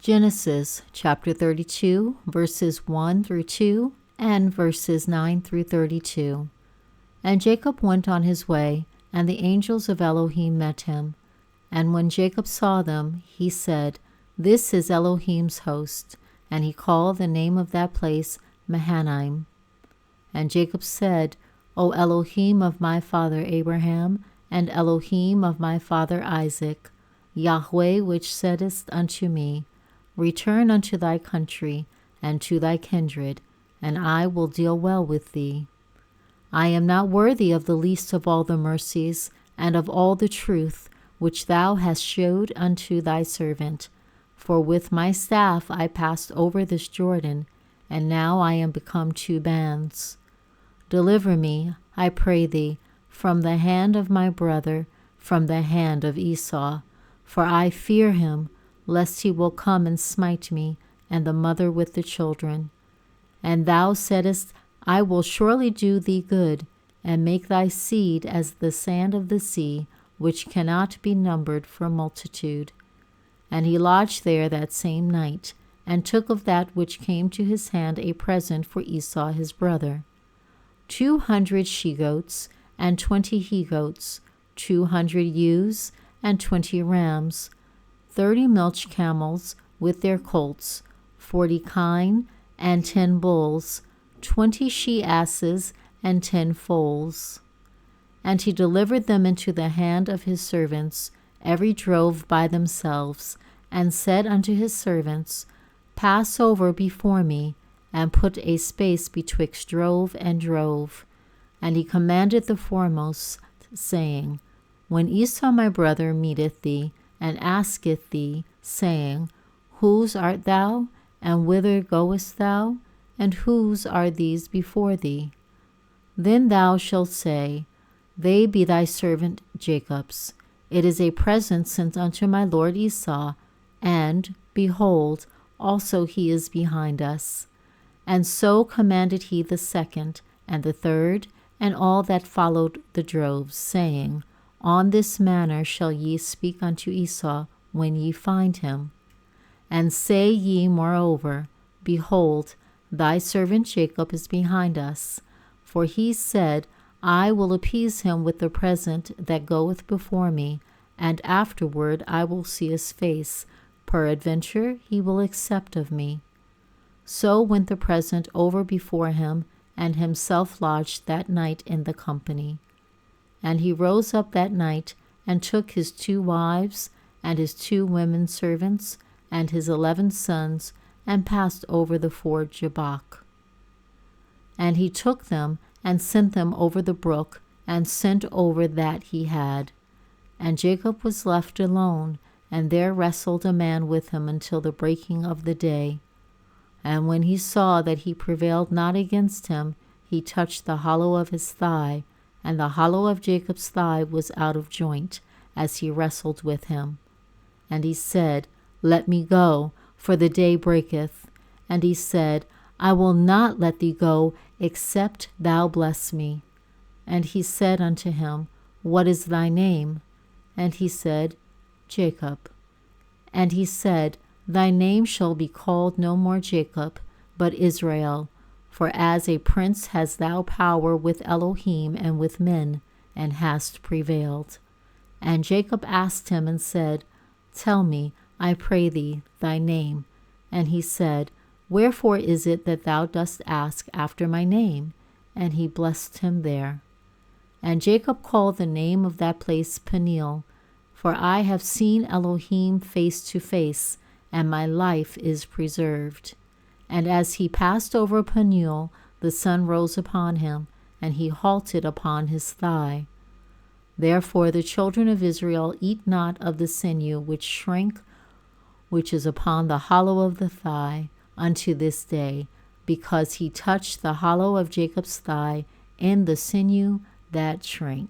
Genesis chapter 32, verses 1 through 2, and verses 9 through 32. And Jacob went on his way, and the angels of Elohim met him. And when Jacob saw them, he said, "This is Elohim's host." And he called the name of that place Mahanaim. And Jacob said, "O Elohim of my father Abraham, and Elohim of my father Isaac, Yahweh which saidest unto me, Return unto thy country and to thy kindred, and I will deal well with thee. I am not worthy of the least of all the mercies and of all the truth which thou hast showed unto thy servant. For with my staff I passed over this Jordan, and now I am become two bands. Deliver me, I pray thee, from the hand of my brother, from the hand of Esau, for I fear him, lest he will come and smite me, and the mother with the children. And thou saidest, I will surely do thee good, and make thy seed as the sand of the sea, which cannot be numbered for multitude. And he lodged there that same night, and took of that which came to his hand a present for Esau his brother, 200 she-goats, and 20 he-goats, 200 ewes, and 20 rams, 30 milch camels with their colts, 40 kine, and 10 bulls, 20 she-asses, and 10 foals. And he delivered them into the hand of his servants, every drove by themselves, and said unto his servants, Pass over before me, and put a space betwixt drove and drove. And he commanded the foremost, saying, When Esau my brother meeteth thee, and asketh thee, saying, Whose art thou, and whither goest thou, and whose are these before thee? Then thou shalt say, They be thy servant Jacob's. It is a present sent unto my lord Esau, and, behold, also he is behind us. And so commanded he the second, and the third, and all that followed the droves, saying, On this manner shall ye speak unto Esau when ye find him. And say ye moreover, Behold, thy servant Jacob is behind us. For he said, I will appease him with the present that goeth before me, and afterward I will see his face. Peradventure he will accept of me. So went the present over before him, and himself lodged that night in the company. And he rose up that night, and took his 2 wives, and his 2 women servants, and his 11 sons, and passed over the ford Jabbok. And he took them, and sent them over the brook, and sent over that he had. And Jacob was left alone, and there wrestled a man with him until the breaking of the day. And when he saw that he prevailed not against him, he touched the hollow of his thigh, and the hollow of Jacob's thigh was out of joint, as he wrestled with him. And he said, Let me go, for the day breaketh. And he said, I will not let thee go, except thou bless me. And he said unto him, What is thy name? And he said, Jacob. And he said, Thy name shall be called no more Jacob, but Israel, for as a prince hast thou power with Elohim and with men, and hast prevailed. And Jacob asked him and said, Tell me, I pray thee, thy name. And he said, Wherefore is it that thou dost ask after my name? And he blessed him there. And Jacob called the name of that place Peniel, for I have seen Elohim face to face, and my life is preserved. And as he passed over Peniel, the sun rose upon him, and he halted upon his thigh. Therefore the children of Israel eat not of the sinew which is upon the hollow of the thigh, unto this day, because he touched the hollow of Jacob's thigh in the sinew that shrank.